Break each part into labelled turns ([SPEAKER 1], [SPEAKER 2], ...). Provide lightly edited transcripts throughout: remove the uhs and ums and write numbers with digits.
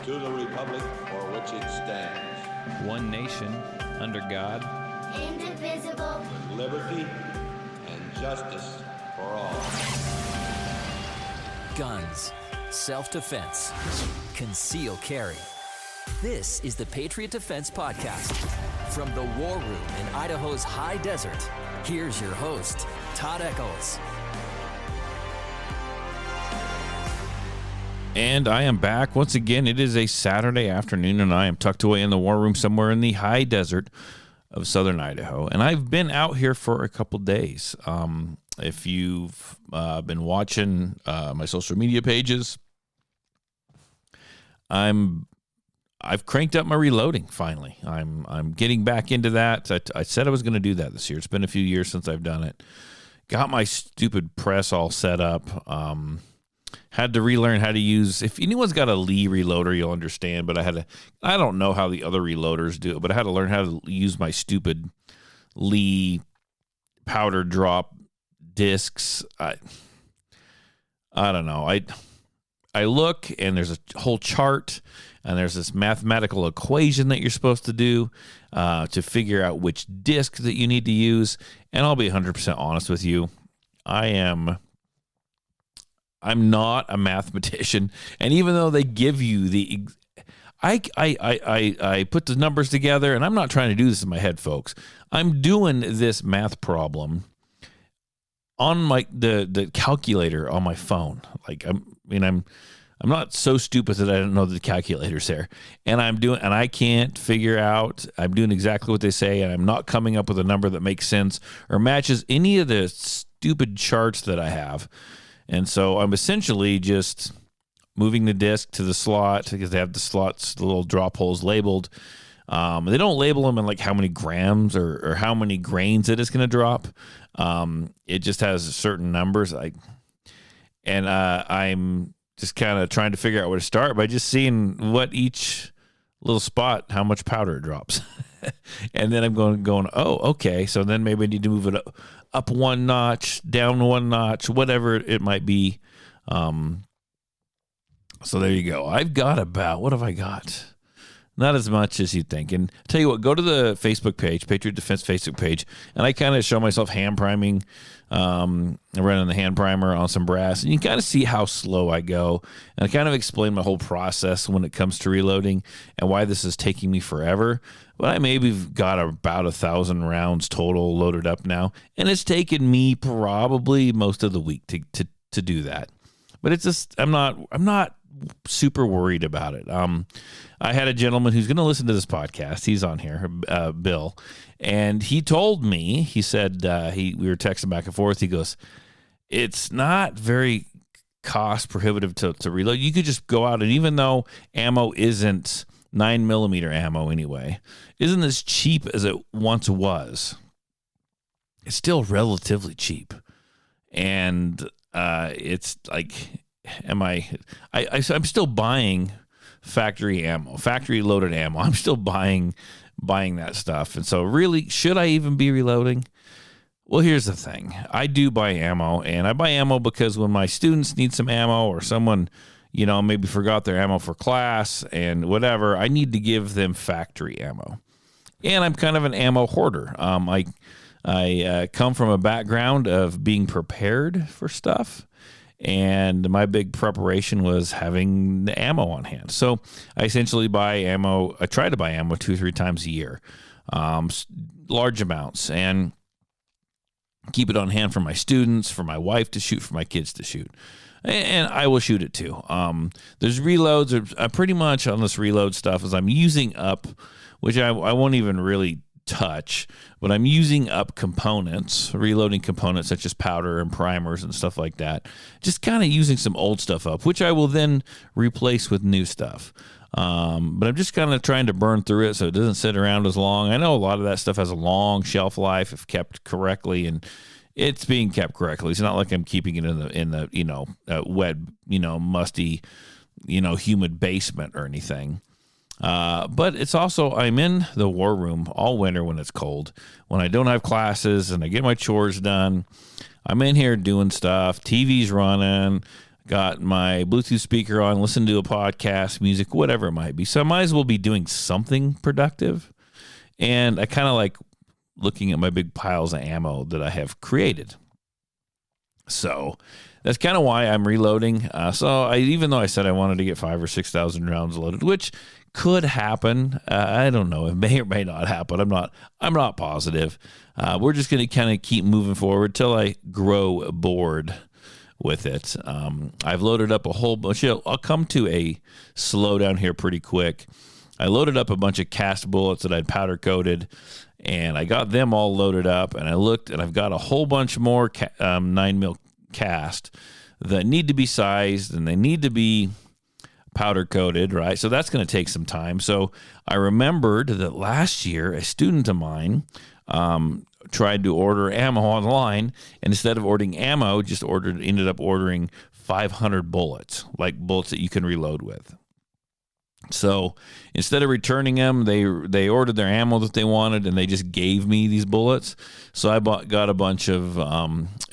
[SPEAKER 1] to the republic for which it stands,
[SPEAKER 2] one nation, under God,
[SPEAKER 3] indivisible,
[SPEAKER 1] with liberty and justice for all.
[SPEAKER 4] Guns, self-defense, concealed carry. This is the Patriot Defense Podcast. From the war room in Idaho's high desert, here's your host, Todd Echols.
[SPEAKER 2] And I am back once again. It is a Saturday afternoon, and I am tucked away in the war room somewhere in the high desert of southern Idaho. And I've been out here for a couple days. If you've been watching my social media pages, I've cranked up my reloading finally. I'm getting back into that. I said I was going to do that this year. It's been a few years since I've done it. Got my stupid press all set up. Had to relearn how to use, if anyone's got a Lee reloader, you'll understand, but I don't know how the other reloaders do it, but I had to learn how to use my stupid Lee powder drop discs. I don't know. I look and there's a whole chart and there's this mathematical equation that you're supposed to do to figure out which disc that you need to use. And I'll be 100% honest with you. I'm not a mathematician, and even though they give you I put the numbers together, and I'm not trying to do this in my head, folks. I'm doing this math problem on the calculator on my phone. Like I'm not so stupid that I don't know the calculator's there, and I can't figure out. I'm doing exactly what they say, and I'm not coming up with a number that makes sense or matches any of the stupid charts that I have. And so I'm essentially just moving the disc to the slot because they have the slots, the little drop holes labeled. They don't label them in like how many grams or how many grains it is going to drop. It just has certain numbers. I'm just kind of trying to figure out where to start by just seeing what each little spot, how much powder it drops. And then I'm going, oh, okay. So then maybe I need to move it up one notch, down one notch, whatever it might be. So there you go. I've got what have I got? Not as much as you'd think. And I'll tell you what, go to the Facebook page, Patriot Defense Facebook page, and I kind of show myself hand priming, running the hand primer on some brass, and you can kind of see how slow I go. And I kind of explain my whole process when it comes to reloading and why this is taking me forever. But I maybe got about 1,000 rounds total loaded up now, and it's taken me probably most of the week to do that. But it's just I'm not super worried about it. I had a gentleman who's going to listen to this podcast. He's on here, Bill, and he told me, he said, we were texting back and forth. He goes, it's not very cost prohibitive to reload. You could just go out, and even though ammo isn't 9mm ammo anyway, isn't as cheap as it once was, it's still relatively cheap. And it's like, I'm still buying factory ammo, factory loaded ammo. I'm still buying that stuff. And so really, should I even be reloading? Well, here's the thing. I do buy ammo, and I buy ammo because when my students need some ammo or someone, maybe forgot their ammo for class and whatever, I need to give them factory ammo. And I'm kind of an ammo hoarder. I come from a background of being prepared for stuff. And my big preparation was having the ammo on hand. So I essentially buy ammo. I try to buy ammo 2 or 3 times a year, large amounts, and keep it on hand for my students, for my wife to shoot, for my kids to shoot. And I will shoot it too. There's reloads. Pretty much on this reload stuff is I'm using up, which I won't even really touch, but I'm using up components, reloading components such as powder and primers and stuff like that. Just kind of using some old stuff up, which I will then replace with new stuff. But I'm just kind of trying to burn through it so it doesn't sit around as long. I know a lot of that stuff has a long shelf life if kept correctly, and it's being kept correctly. It's not like I'm keeping it in the wet, musty, humid basement or anything. But it's also, I'm in the war room all winter when it's cold, when I don't have classes and I get my chores done. I'm in here doing stuff. TV's running, got my Bluetooth speaker on, listen to a podcast, music, whatever it might be. So I might as well be doing something productive. And I kind of like looking at my big piles of ammo that I have created. So that's kind of why I'm reloading. Even though I said I wanted to get 5,000 or 6,000 rounds loaded, which could happen, I don't know. It may or may not happen. I'm not positive. We're just going to kind of keep moving forward till I grow bored with it. I've loaded up a whole bunch. I'll come to a slowdown here pretty quick. I loaded up a bunch of cast bullets that I'd powder coated, and I got them all loaded up. And I looked, and I've got a whole bunch more 9mm cast that need to be sized, and they need to be powder coated, right? So that's going to take some time. So I remembered that last year, a student of mine tried to order ammo online, and instead of ordering ammo, ended up ordering 500 bullets, like bullets that you can reload with. So instead of returning them, they ordered their ammo that they wanted, and they just gave me these bullets. So I got a bunch of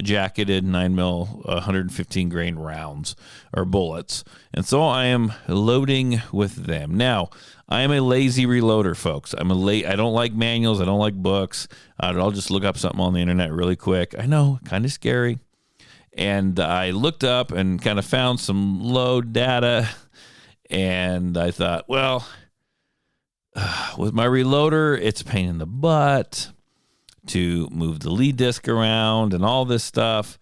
[SPEAKER 2] jacketed 9mm 115 grain rounds or bullets, and so I am loading with them. Now, I am a lazy reloader, folks. I don't like manuals. I don't like books. I'll just look up something on the internet really quick. I know, kind of scary. And I looked up and kind of found some load data. And I thought, well, with my reloader, it's a pain in the butt to move the lead disc around and all this stuff.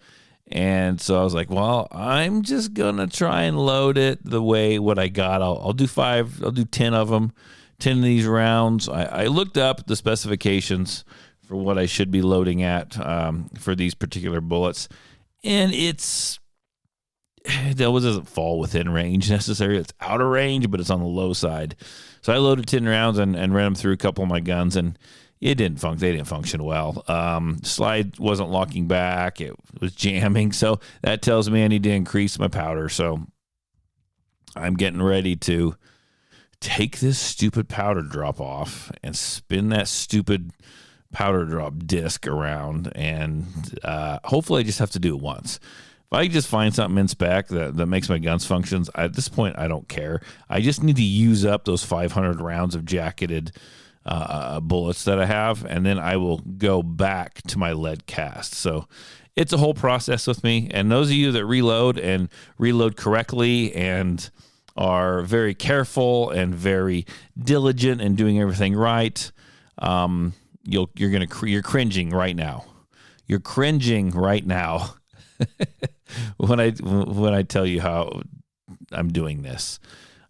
[SPEAKER 2] And so I was like, well, I'm just going to try and load it the way what I got. I'll do 10 of them, 10 of these rounds. I looked up the specifications for what I should be loading at for these particular bullets. And that doesn't fall within range necessarily. It's out of range, but it's on the low side. So I loaded 10 rounds and ran them through a couple of my guns, and they didn't function well. Slide wasn't locking back. It was jamming. So that tells me I need to increase my powder. So I'm getting ready to take this stupid powder drop off and spin that stupid powder drop disc around. And hopefully I just have to do it once. If I just find something in spec that makes my guns functions, at this point, I don't care. I just need to use up those 500 rounds of jacketed bullets that I have, and then I will go back to my lead cast. So it's a whole process with me. And those of you that reload correctly and are very careful and very diligent and doing everything right, you're cringing right now. You're cringing right now. when I tell you how I'm doing this.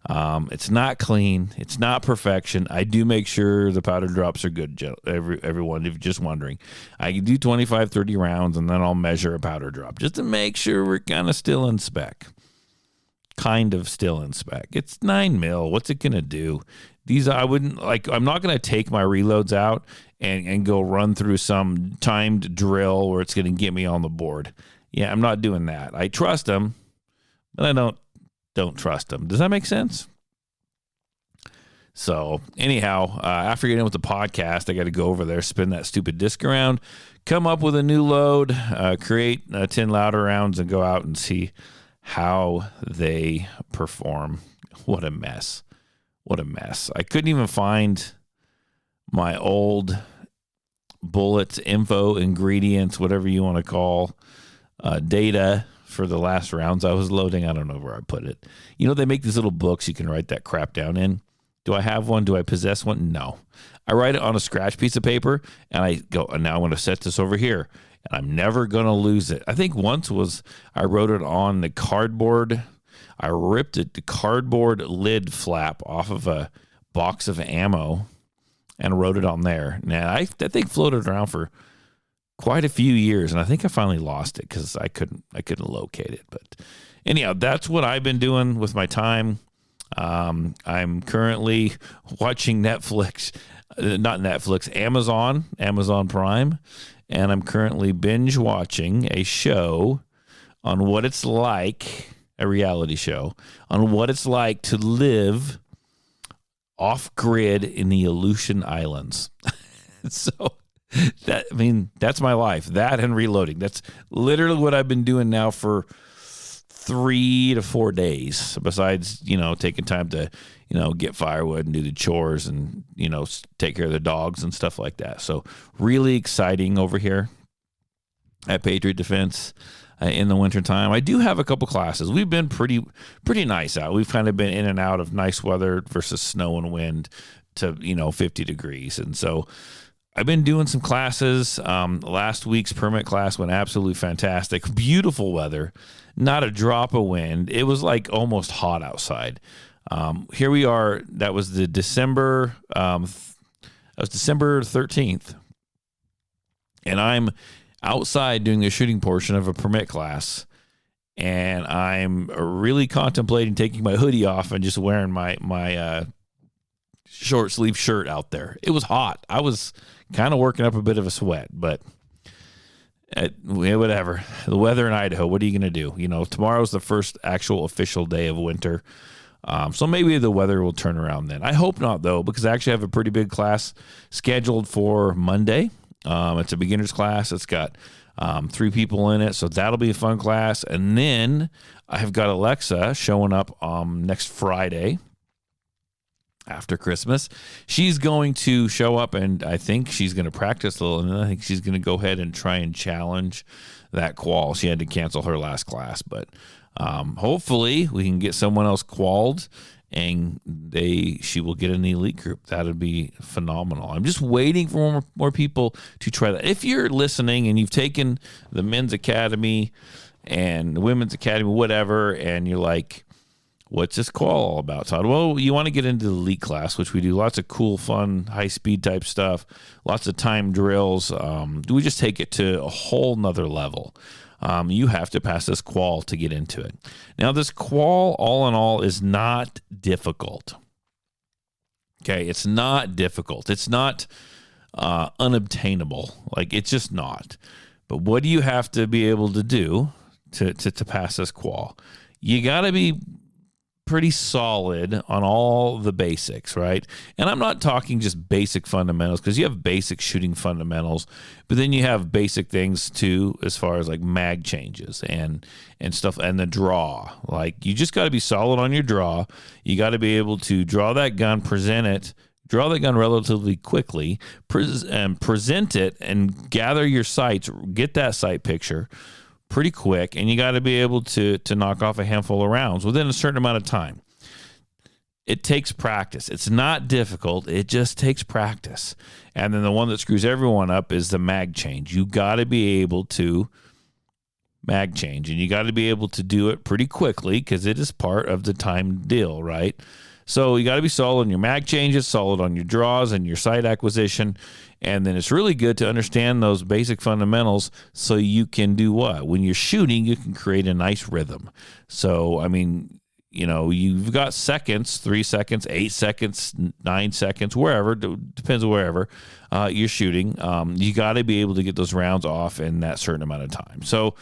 [SPEAKER 2] It's not clean. It's not perfection. I do make sure the powder drops are good, everyone, if you're just wondering. I can do 25, 30 rounds, and then I'll measure a powder drop just to make sure we're kind of still in spec. It's 9mm. What's it going to do? I'm not going to take my reloads out and go run through some timed drill where it's going to get me on the board. Yeah, I'm not doing that. I trust them, but I don't trust them. Does that make sense? So anyhow, after getting with the podcast, I got to go over there, spin that stupid disc around, come up with a new load, create 10 louder rounds, and go out and see how they perform. What a mess. I couldn't even find my old bullets, info, ingredients, whatever you want to call data for the last rounds I was loading. I don't know where I put it. They make these little books you can write that crap down in. Do I have one? Do I possess one? No. I write it on a scratch piece of paper, and I go, and now I'm going to set this over here, and I'm never going to lose it. I think once I wrote it on the cardboard. I ripped the cardboard lid flap off of a box of ammo and wrote it on there. Now, that thing floated around for quite a few years, and I think I finally lost it because I couldn't locate it. But anyhow, that's what I've been doing with my time. I'm currently watching Netflix, Amazon Prime, and I'm currently binge watching a show on what it's like, a reality show on what it's like to live off grid in the Aleutian Islands. So that's my life. That and reloading. That's literally what I've been doing now for 3 to 4 days, besides, taking time to, get firewood and do the chores and, take care of the dogs and stuff like that. So really exciting over here at Patriot Defense in the wintertime. I do have a couple classes. We've been pretty nice out. We've kind of been in and out of nice weather versus snow and wind to, 50 degrees. And so I've been doing some classes. Last week's permit class went absolutely fantastic. Beautiful weather, not a drop of wind. It was like almost hot outside. Here we are. That was the December 13th. And I'm outside doing the shooting portion of a permit class. And I'm really contemplating taking my hoodie off and just wearing my short sleeve shirt out there. It was hot. I was kind of working up a bit of a sweat, but whatever. The weather in Idaho, what are you going to do? Tomorrow's the first actual official day of winter. So maybe the weather will turn around then. I hope not, though, because I actually have a pretty big class scheduled for Monday. It's a beginner's class. It's got 3 people in it, so that'll be a fun class. And then I have got Alexa showing up next Friday after Christmas. She's going to show up, and I think she's going to practice a little, and then I think she's going to go ahead and try and challenge that qual. She had to cancel her last class, but hopefully we can get someone else qualled, and she will get in the elite group. That would be phenomenal. I'm just waiting for more people to try that. If you're listening and you've taken the men's academy and the women's academy, whatever, and you're like, what's this qual all about, Todd? Well, you want to get into the elite class, which we do lots of cool, fun, high-speed type stuff, lots of time drills. We just take it to a whole nother level. You have to pass this qual to get into it. Now, this qual, all in all, is not difficult. Okay, it's not difficult. It's not unobtainable. Like, it's just not. But what do you have to be able to do to pass this qual? You got to be pretty solid on all the basics, right? And I'm not talking just basic fundamentals, because you have basic shooting fundamentals, but then you have basic things too, as far as like mag changes and stuff, and the draw. Like, you just got to be solid on your draw. You got to be able to draw that gun, draw that gun relatively quickly, and present it, and gather your sights, get that sight picture pretty quick, and you got to be able to knock off a handful of rounds within a certain amount of time. It takes practice. It's not difficult. It just takes practice. And then the one that screws everyone up is the mag change. You got to be able to mag change, and you got to be able to do it pretty quickly, because it is part of the time deal, right? So you got to be solid on your mag changes, solid on your draws and your sight acquisition. And then it's really good to understand those basic fundamentals, so you can do what? When you're shooting, you can create a nice rhythm. So, I mean, you've got seconds, 3 seconds, 8 seconds, 9 seconds, wherever, depends on wherever you're shooting. You got to be able to get those rounds off in that certain amount of time. So,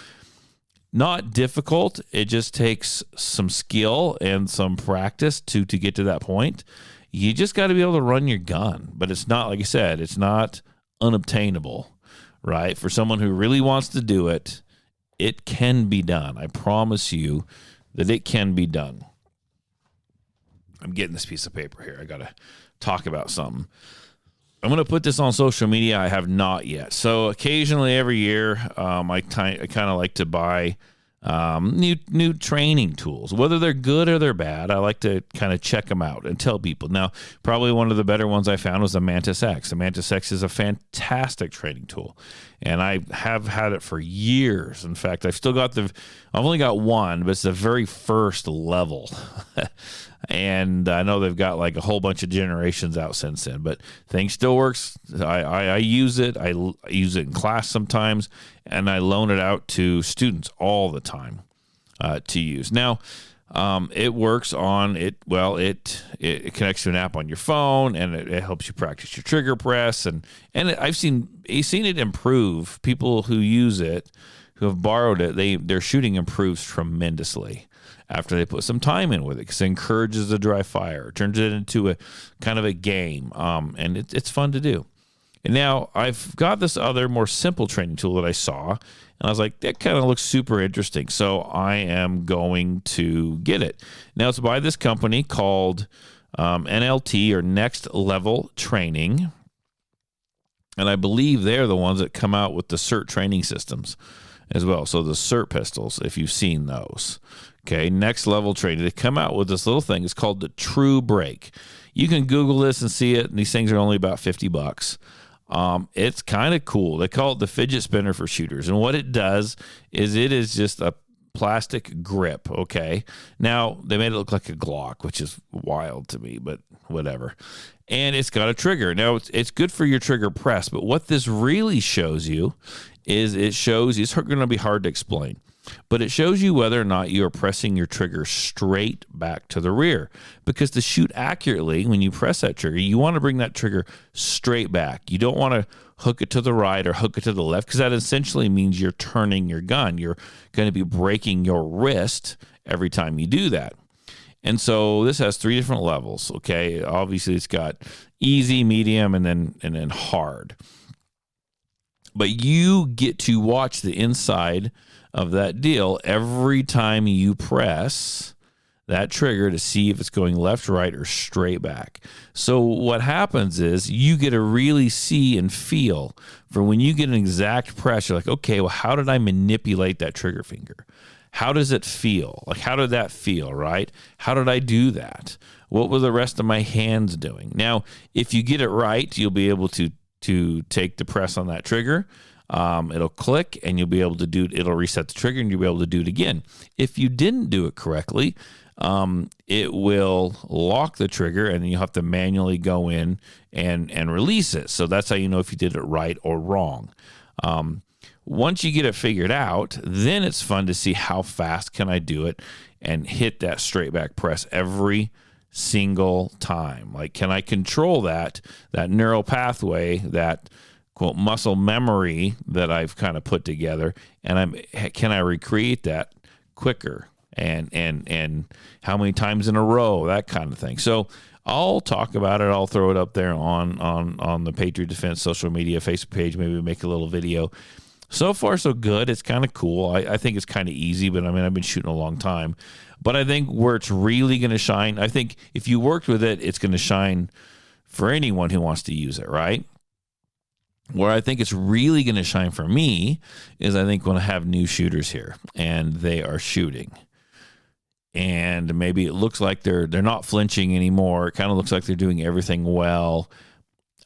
[SPEAKER 2] not difficult. It just takes some skill and some practice to get to that point. You just got to be able to run your gun. But it's not, like I said, it's not unobtainable, right? For someone who really wants to do it, it can be done. I promise you that it can be done. I'm getting this piece of paper here. I got to talk about something. I'm going to put this on social media. I have not yet. So occasionally every year, I kind of like to buy new training tools, whether they're good or they're bad. I like to kind of check them out and tell people. Now, probably one of the better ones I found was the Mantis X. The Mantis X is a fantastic training tool, and I have had it for years. In fact, I've only got one, but it's the very first level. And I know they've got like a whole bunch of generations out since then, but thing still works. I use it. I use it in class sometimes, and I loan it out to students all the time to use. Now, it works on it. Well, it connects to an app on your phone, and it helps you practice your trigger press. And I've seen it improve. People who use it, who have borrowed it, their shooting improves tremendously after they put some time in with it, because it encourages the dry fire. It turns it into a kind of a game, and it's fun to do. And now I've got this other more simple training tool that I saw, and I was like, that kind of looks super interesting. So I am going to get it. Now it's by this company called NLT, or Next Level Training. And I believe they're the ones that come out with the CERT training systems as well. So the CERT pistols, if you've seen those. Okay, Next Level Training. They come out with this little thing. It's called the True Break. You can Google this and see it, and these things are only about $50. It's kind of cool. They call it the fidget spinner for shooters. And what it does is it is just a plastic grip, okay? Now, they made it look like a Glock, which is wild to me, but whatever. And it's got a trigger. Now, it's good for your trigger press, but what this really shows you is it's going to be hard to explain, but it shows you whether or not you are pressing your trigger straight back to the rear. Because to shoot accurately, when you press that trigger, you want to bring that trigger straight back. You don't want to hook it to the right or hook it to the left, because that essentially means you're turning your gun. You're going to be breaking your wrist every time you do that. And so this has 3 different levels, okay? Obviously, it's got easy, medium, and then hard. But you get to watch the inside of that deal every time you press that trigger to see if it's going left, right, or straight back. So what happens is you get to really see and feel for when you get an exact press. You're like, okay, well, how did I manipulate that trigger finger? How does it feel? Like, how did that feel, right? How did I do that? What were the rest of my hands doing? Now, if you get it right, you'll be able to take the press on that trigger. It'll click, and you'll be able to it'll reset the trigger, and you'll be able to do it again. If you didn't do it correctly, it will lock the trigger, and then you'll have to manually go in and release it. So that's how you know if you did it right or wrong. Once you get it figured out, then it's fun to see how fast can I do it and hit that straight back press every single time. Like, can I control that neural pathway, that quote muscle memory that I've kind of put together, and can I recreate that quicker, and how many times in a row, that kind of thing. So I'll talk about it. I'll throw it up there on the Patriot Defense social media Facebook page. Maybe make a little video. So far, so good. It's kind of cool. I think it's kind of easy, but I mean, I've been shooting a long time. But I think where it's really going to shine, I think if you worked with it, it's going to shine for anyone who wants to use it, right? Where I think it's really going to shine for me is I think when I have new shooters here and they are shooting, and maybe it looks like they're not flinching anymore. It kind of looks like they're doing everything well.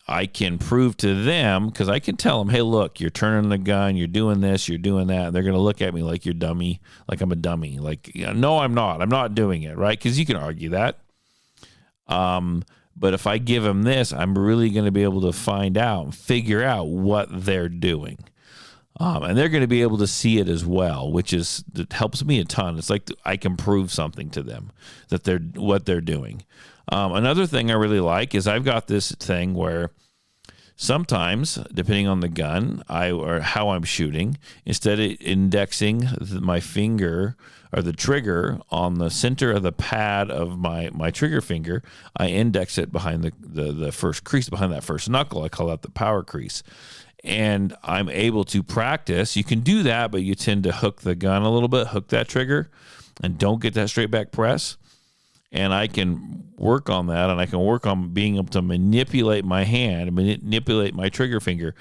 [SPEAKER 2] I can prove to them, because I can tell them, hey, look, you're turning the gun, you're doing this, you're doing that. And they're going to look at me like you're dummy, like I'm a dummy. Like, no, I'm not. I'm not doing it, right? Because you can argue that. But if I give them this, I'm really going to be able to find out and figure out what they're doing. And they're going to be able to see it as well, that helps me a ton. It's like I can prove something to them that what they're doing. Another thing I really like is I've got this thing where sometimes, depending on the gun or how I'm shooting, instead of indexing my finger or the trigger on the center of the pad of my trigger finger, I index it behind the first crease, behind that first knuckle. I call that the power crease. And I'm able to practice. You can do that, but you tend to hook the gun a little bit, hook that trigger, and don't get that straight back press. And I can work on that, and I can work on being able to manipulate my hand, manipulate my trigger finger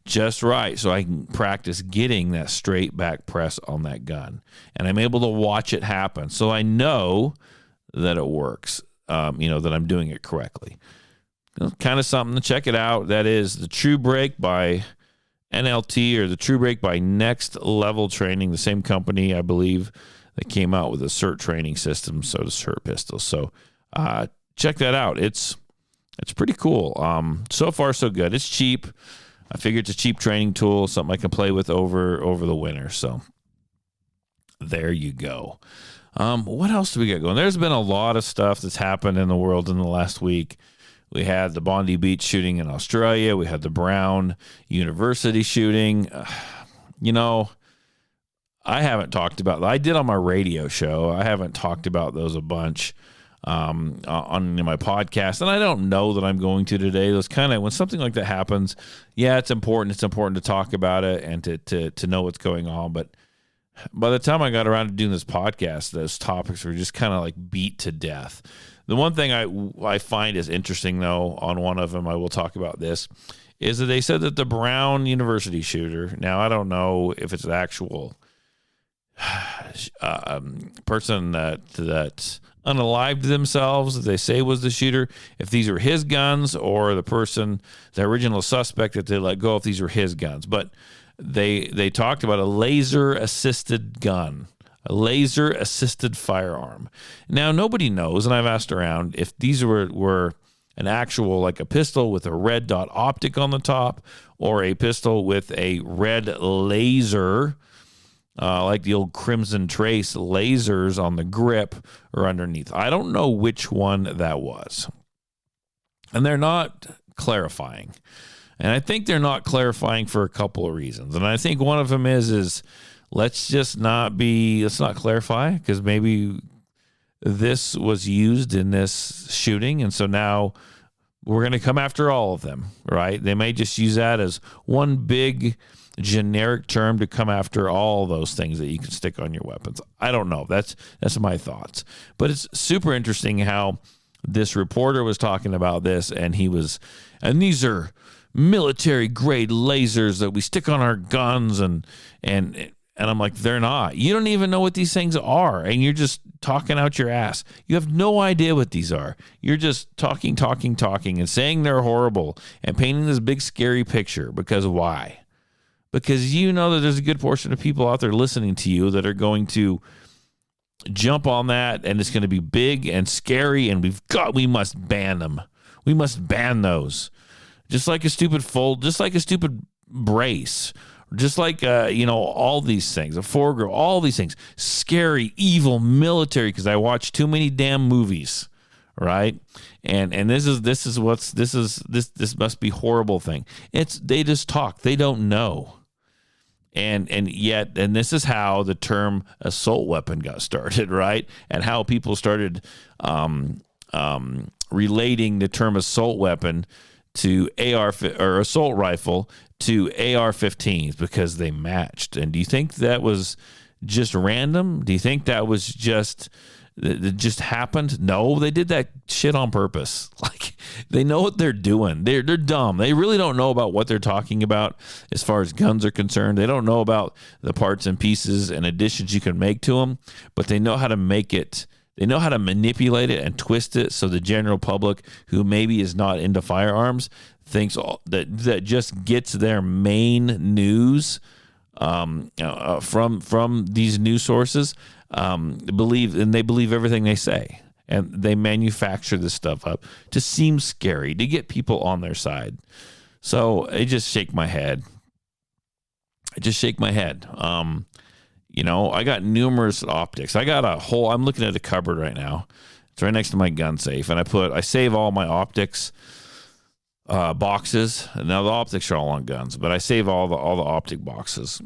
[SPEAKER 2] just right, so I can practice getting that straight back press on that gun. And I'm able to watch it happen, so I know that it works, that I'm doing it correctly. Kind of something to check it out. That is the True Break by NLT, or the True Break by Next Level Training, the same company, I believe, that came out with a CERT training system, so the CERT pistol. So check that out. It's pretty cool. So far, so good. It's cheap. I figure it's a cheap training tool, something I can play with over the winter. So there you go. What else do we got going? There's been a lot of stuff that's happened in the world in the last week. We had the Bondi Beach shooting in Australia. We had the Brown University shooting. I haven't talked about, I did on my radio show. I haven't talked about those a bunch. on my podcast, and I don't know that I'm going to today. Those kind of, when something like that happens, yeah, it's important. It's important to talk about it and to know what's going on. But by the time I got around to doing this podcast, those topics were just kind of like beat to death. The one thing I find is interesting, though, on one of them, I will talk about this, is that they said that the Brown University shooter, now I don't know if it's an actual person that unalived themselves, that they say was the shooter, if these were his guns, or the original suspect that they let go, if these were his guns. But they talked about a laser-assisted gun, a laser-assisted firearm. Now, nobody knows, and I've asked around, if these were an actual, like a pistol with a red dot optic on the top, or a pistol with a red laser, like the old Crimson Trace lasers on the grip or underneath. I don't know which one that was. And they're not clarifying. And I think they're not clarifying for a couple of reasons. And I think one of them is let's not clarify, because maybe this was used in this shooting, and so now we're going to come after all of them, right? They may just use that as one big generic term to come after all those things that you can stick on your weapons. I don't know. That's my thoughts. But it's super interesting how this reporter was talking about this, and these are military grade lasers that we stick on our guns, and I'm like, they're not. You don't even know what these things are, and you're just talking out your ass. You have no idea what these are. You're just talking, and saying they're horrible and painting this big scary picture. Because why? Because you know that there's a good portion of people out there listening to you that are going to jump on that, and it's going to be big and scary, and we must ban them. We must ban those. Just like a stupid just like a stupid brace. Just like, all these things, a foreground, all these things, scary, evil, military, because I watch too many damn movies, right? And this must be horrible thing. They just talk. They don't know. And this is how the term assault weapon got started, right? And how people started relating the term assault weapon to AR or assault rifle to AR-15s because they matched. And do you think that was just random? Do you think that was just it just happened? No, they did that shit on purpose. Like, they know what they're doing. They're dumb. They really don't know about what they're talking about as far as guns are concerned. They don't know about the parts and pieces and additions you can make to them, but they know how to make it. They know how to manipulate it and twist it so the general public, who maybe is not into firearms, thinks that just gets their main news from these news sources. They believe everything they say, and they manufacture this stuff up to seem scary, to get people on their side. So I just shake my head. I got numerous optics. I got I'm looking at a cupboard right now. It's right next to my gun safe. And I save all my optics boxes. Now the optics are all on guns, but I save all the optic boxes,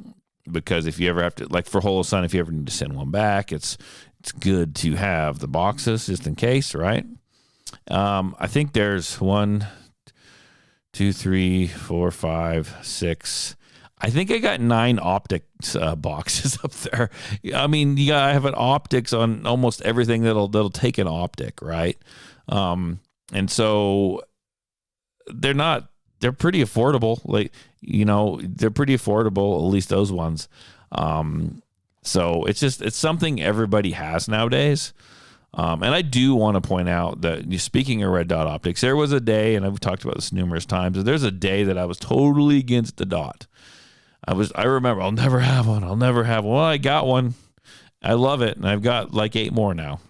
[SPEAKER 2] because if you ever have to, like for Holosun, if you ever need to send one back, it's good to have the boxes just in case, right? I think there's 1, 2, 3, 4, 5, 6. I think I got 9 optics boxes up there. I mean, I have an optics on almost everything that'll take an optic, right? And so they're pretty affordable. They're pretty affordable, at least those ones. So it's something everybody has nowadays. And I do want to point out that, speaking of red dot optics, there was a day, and I've talked about this numerous times, there's a day that I was totally against the dot. I remember, I'll never have one. Well, I got one. I love it. And I've got like 8 more now.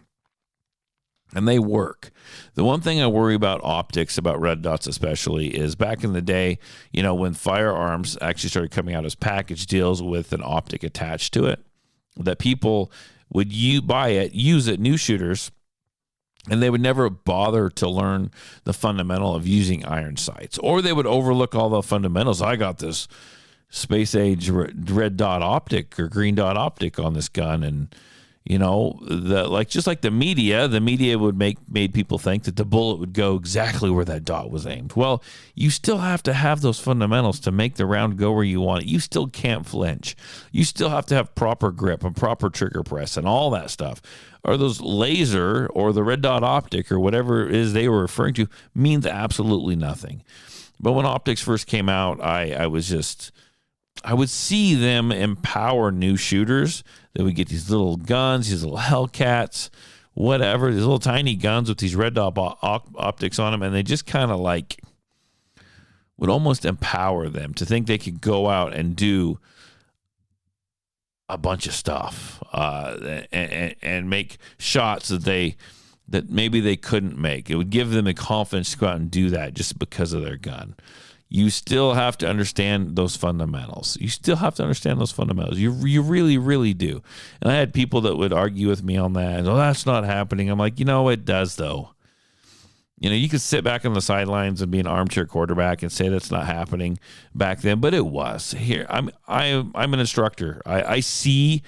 [SPEAKER 2] And they work. The one thing I worry about optics, about red dots especially, is back in the day, when firearms actually started coming out as package deals with an optic attached to it, that people would buy it, use it, new shooters, and they would never bother to learn the fundamental of using iron sights, or they would overlook all the fundamentals. I got this space age red dot optic or green dot optic on this gun, and Just like the media would made people think that the bullet would go exactly where that dot was aimed. Well, you still have to have those fundamentals to make the round go where you want it. You still can't flinch. You still have to have proper grip and proper trigger press and all that stuff. Or those laser or the red dot optic or whatever it is they were referring to means absolutely nothing. But when optics first came out, I would see them empower new shooters. They would get these little guns, these little Hellcats, whatever, these little tiny guns with these red dot optics on them, and they just kind of like would almost empower them to think they could go out and do a bunch of stuff and make shots that maybe they couldn't make. It would give them the confidence to go out and do that just because of their gun. You still have to understand those fundamentals. You really, really do. And I had people that would argue with me on that. Oh, that's not happening. I'm like, it does though. You could sit back on the sidelines and be an armchair quarterback and say that's not happening back then, but it was. Here, I'm an instructor. I see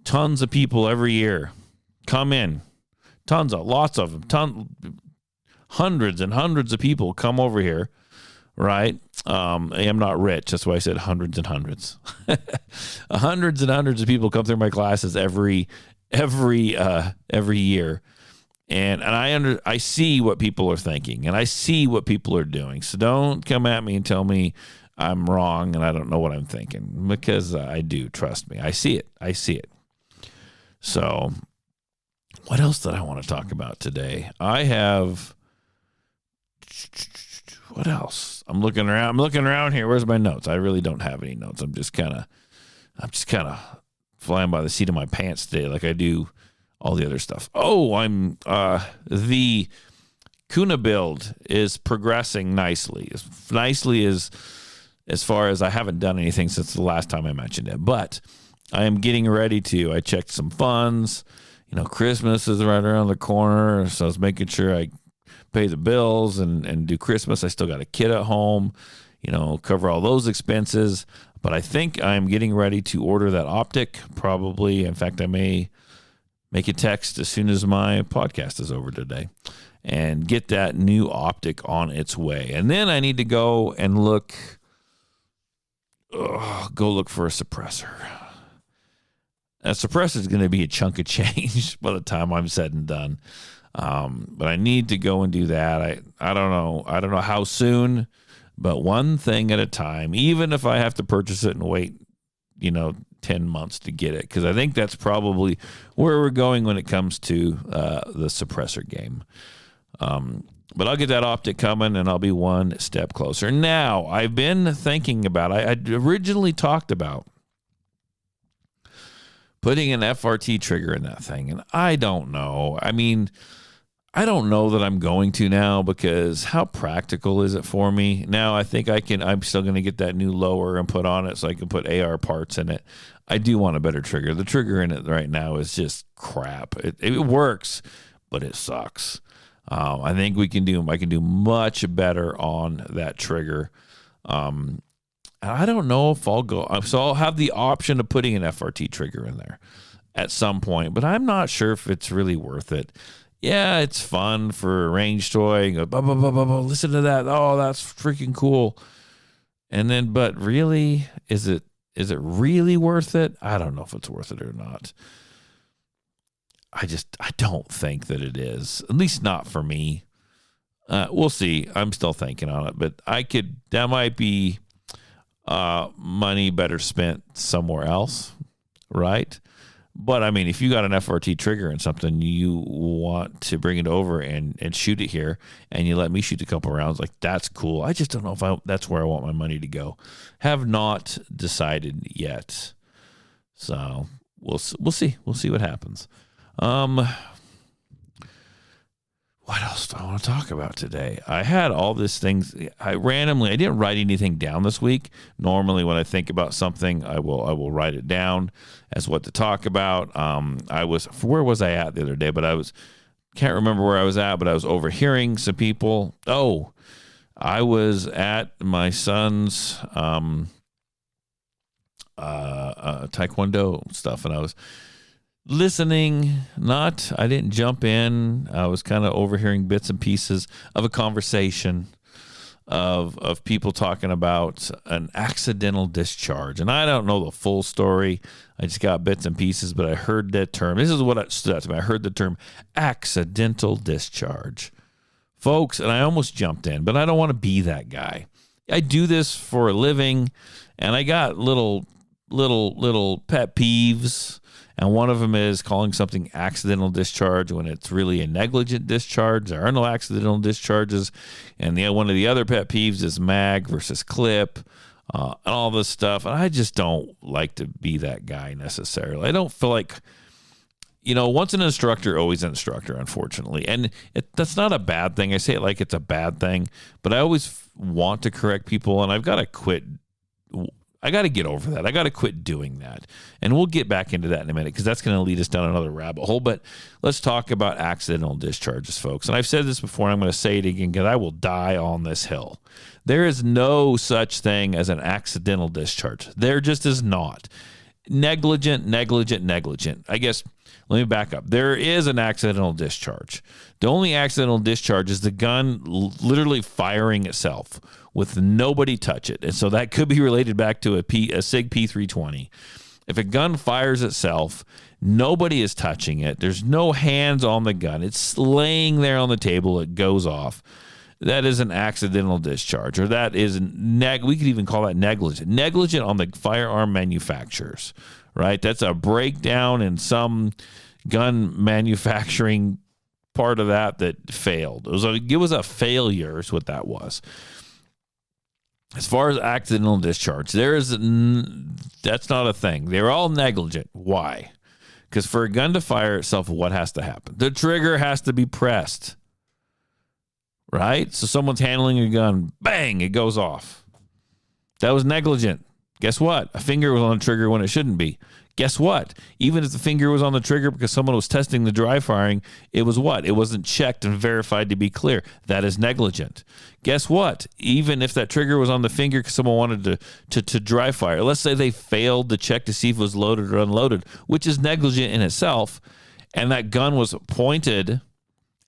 [SPEAKER 2] tons of people every year come in. Lots of them. Hundreds and hundreds of people come over here. Right. I'm not rich. That's why I said hundreds and hundreds. Hundreds and hundreds of people come through my classes every year. And I see what people are thinking and I see what people are doing. So don't come at me and tell me I'm wrong and I don't know what I'm thinking, because I do. Trust me. I see it. So what else did I want to talk about today? What else? I'm looking around here. Where's my notes? I really don't have any notes. I'm just kind of flying by the seat of my pants today, like I do all the other stuff. Oh, the Kuna build is progressing nicely. As far as I haven't done anything since the last time I mentioned it, but I am getting ready to. I checked some funds. Christmas is right around the corner, so I was making sure I pay the bills and do Christmas. I still got a kid at home, cover all those expenses. But I think I'm getting ready to order that optic probably. In fact, I may make a text as soon as my podcast is over today and get that new optic on its way. And then I need to go and look for a suppressor. A suppressor is going to be a chunk of change by the time I'm said and done. But I need to go and do that. I don't know how soon, but one thing at a time, even if I have to purchase it and wait, 10 months to get it. Because I think that's probably where we're going when it comes to the suppressor game. But I'll get that optic coming and I'll be one step closer. Now, I've been thinking about, I originally talked about putting an FRT trigger in that thing. And I don't know. I don't know that I'm going to now, because how practical is it for me? Now I think I'm still going to get that new lower and put on it so I can put AR parts in it. I do want a better trigger. The trigger in it right now is just crap. It works, but it sucks. I think I can do much better on that trigger. I don't know if I'll go. So I'll have the option of putting an FRT trigger in there at some point, but I'm not sure if it's really worth it. Yeah, it's fun for a range toy. Go, bah, bah, bah, bah, bah, listen to that. Oh, that's freaking cool. And then, but really, is it really worth it? I don't know if it's worth it or not. I don't think that it is. At least not for me. We'll see. I'm still thinking on it, but that might be money better spent somewhere else, right? But if you got an FRT trigger and something, you want to bring it over and shoot it here, and you let me shoot a couple rounds, like, that's cool. I just don't know if that's where I want my money to go. Have not decided yet. So we'll see. We'll see what happens. What else do I want to talk about today? I had all these things. I didn't write anything down this week. Normally when I think about something, I will write it down as what to talk about. Where was I at the other day? But can't remember where I was at, but I was overhearing some people. Oh, I was at my son's Taekwondo stuff, and I was listening, I didn't jump in. I was kind of overhearing bits and pieces of a conversation of people talking about an accidental discharge. And I don't know the full story. I just got bits and pieces, but I heard that term. This is what stood out to me. I heard the term accidental discharge. Folks, and I almost jumped in, but I don't want to be that guy. I do this for a living, and I got little pet peeves. And one of them is calling something accidental discharge when it's really a negligent discharge. There are no accidental discharges. And one of the other pet peeves is mag versus clip and all this stuff. And I just don't like to be that guy necessarily. I don't feel like, once an instructor, always an instructor, unfortunately. And that's not a bad thing. I say it like it's a bad thing. But I always want to correct people, and I've got to quit. I got to get over that. I got to quit doing that. And we'll get back into that in a minute because that's going to lead us down another rabbit hole. But let's talk about accidental discharges, folks. And I've said this before, and I'm going to say it again because I will die on this hill. There is no such thing as an accidental discharge. There just is not. Negligent. I guess, let me back up. There is an accidental discharge. The only accidental discharge is the gun literally firing itself with nobody touch it. And so that could be related back to a SIG P320. If a gun fires itself, nobody is touching it. There's no hands on the gun. It's laying there on the table. It goes off. That is an accidental discharge, or that is we could even call that negligent. Negligent on the firearm manufacturers, right? That's a breakdown in some gun manufacturing part of that failed. It was a failure is what that was. As far as accidental discharge, that's not a thing. They're all negligent. Why? Because for a gun to fire itself, what has to happen? The trigger has to be pressed, right? So someone's handling a gun, bang, it goes off. That was negligent. Guess what? A finger was on the trigger when it shouldn't be. Guess what? Even if the finger was on the trigger because someone was testing the dry firing, it was what? It wasn't checked and verified to be clear. That is negligent. Guess what? Even if that trigger was on the finger because someone wanted to dry fire, let's say they failed to check to see if it was loaded or unloaded, which is negligent in itself, and that gun was pointed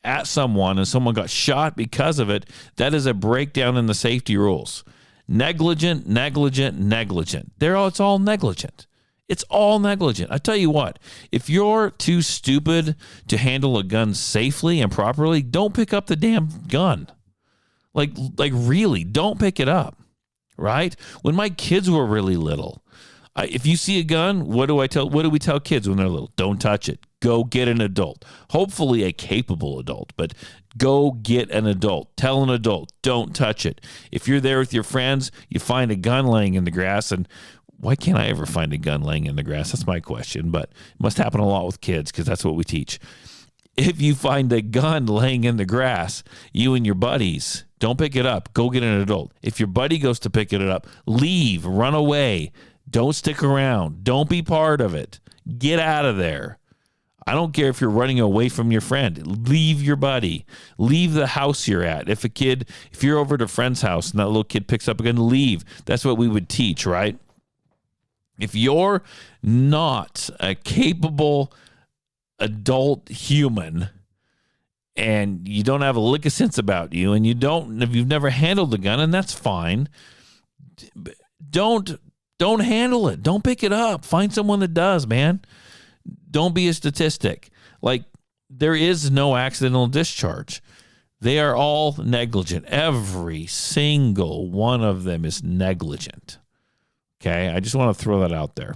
[SPEAKER 2] at someone and someone got shot because of it, that is a breakdown in the safety rules. Negligent. It's all negligent. It's all negligent. I tell you what, if you're too stupid to handle a gun safely and properly, don't pick up the damn gun. Like really, don't pick it up, right? When my kids were really little, if you see a gun, what do we tell kids when they're little? Don't touch it. Go get an adult. Hopefully a capable adult, but go get an adult. Tell an adult, don't touch it. If you're there with your friends, you find a gun laying in the grass, and why can't I ever find a gun laying in the grass? That's my question, but it must happen a lot with kids because that's what we teach. If you find a gun laying in the grass, you and your buddies, don't pick it up. Go get an adult. If your buddy goes to pick it up, leave, run away. Don't stick around. Don't be part of it. Get out of there. I don't care if you're running away from your friend. Leave your buddy. Leave the house you're at. If you're over at a friend's house and that little kid picks up a gun, leave. That's what we would teach, right? If you're not a capable adult human and you don't have a lick of sense about you and if you've never handled the gun, and that's fine, don't handle it. Don't pick it up. Find someone that does, man. Don't be a statistic. Like, there is no accidental discharge. They are all negligent. Every single one of them is negligent. Okay, I just want to throw that out there.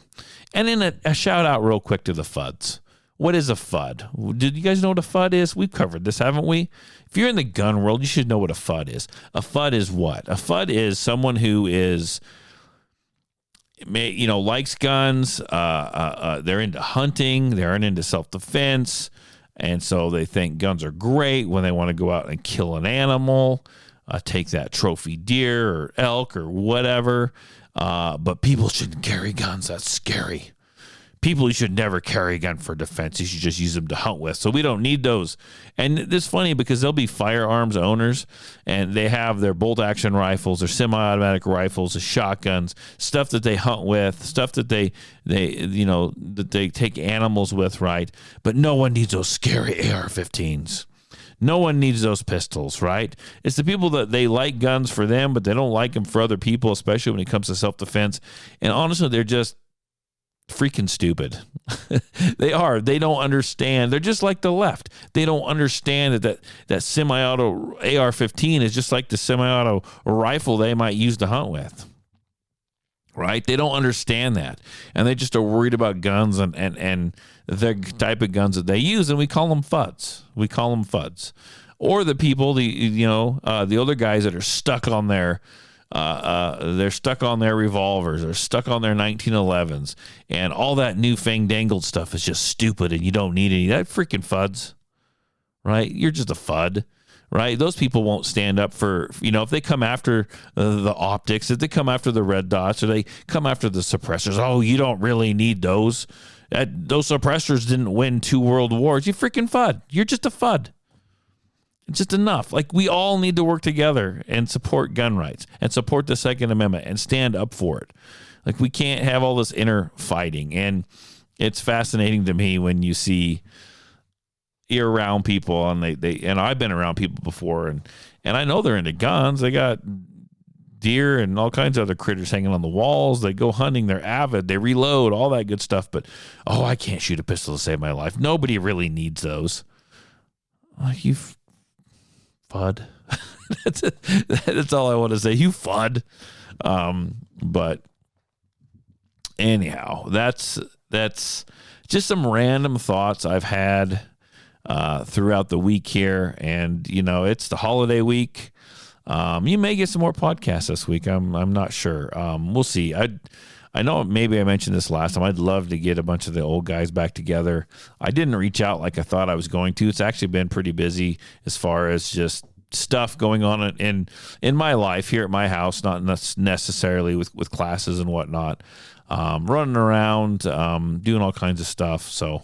[SPEAKER 2] And then a shout out real quick to the Fudds. What is a Fudd? Did you guys know what a Fudd is? We've covered this, haven't we? If you're in the gun world, you should know what a Fudd is. A Fudd is what? A Fudd is someone who is, likes guns. They're into hunting. They're into self-defense. And so they think guns are great when they want to go out and kill an animal, take that trophy deer or elk or whatever. But people shouldn't carry guns. That's scary. people, you should never carry a gun for defense. You should just use them to hunt with. So we don't need those. And it's funny because there'll be firearms owners and they have their bolt action rifles, their semi-automatic rifles, the shotguns, stuff that they hunt with, stuff that they take animals with, right? But no one needs those scary AR-15s. No one needs those pistols, right? It's the people that they like guns for them, but they don't like them for other people, especially when it comes to self-defense. And honestly, they're just freaking stupid. They are. They don't understand. They're just like the left. They don't understand that semi-auto AR-15 is just like the semi-auto rifle they might use to hunt with. Right? They don't understand that. And they just are worried about guns and the type of guns that they use, and we call them Fudds. Or the people, the older guys that are stuck on their they're stuck on their revolvers, they're stuck on their 1911s, and all that new fandangled stuff is just stupid, and you don't need any. That freaking Fudds, right? You're just a Fudd, right? Those people won't stand up for, if they come after the optics, if they come after the red dots, or they come after the suppressors. Oh, you don't really need those. Those suppressors didn't win 2 world wars. You freaking Fudd. You're just a Fudd. It's just enough. Like, we all need to work together and support gun rights and support the Second Amendment and stand up for it. Like, we can't have all this inner fighting. And it's fascinating to me when you're around people, and and I've been around people before, and I know they're into guns. They got deer and all kinds of other critters hanging on the walls. They go hunting. They're avid. They reload, all that good stuff. But, I can't shoot a pistol to save my life. Nobody really needs those. Like, you Fudd. That's all I want to say. You Fudd. But anyhow, that's just some random thoughts I've had throughout the week here. And, it's the holiday week. You may get some more podcasts this week. I'm not sure. We'll see. I know maybe I mentioned this last time. I'd love to get a bunch of the old guys back together. I didn't reach out like I thought I was going to. It's actually been pretty busy as far as just stuff going on in my life here at my house, not necessarily with classes and whatnot. Running around, doing all kinds of stuff. So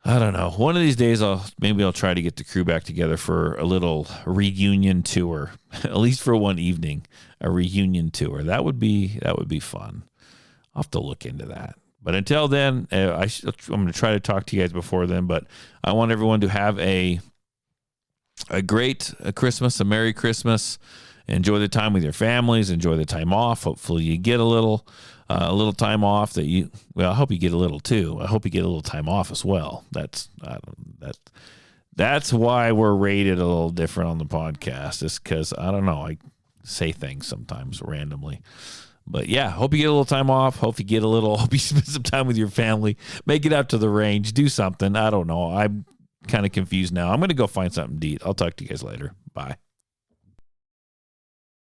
[SPEAKER 2] I don't know. One of these days, I'll try to get the crew back together for a little reunion tour, at least for one evening, a reunion tour. That would be fun. I'll have to look into that. But until then, I'm going to try to talk to you guys before then. But I want everyone to have a great Christmas, a Merry Christmas. Enjoy the time with your families. Enjoy the time off. Hopefully, you get a little time off I hope you get a little too. I hope you get a little time off as well. That's why we're rated a little different on the podcast. It's because, I don't know, I say things sometimes randomly. But yeah, hope you get a little time off. Hope you spend some time with your family. Make it out to the range. Do something. I don't know. I'm kind of confused now. I'm going to go find something to eat. I'll talk to you guys later. Bye.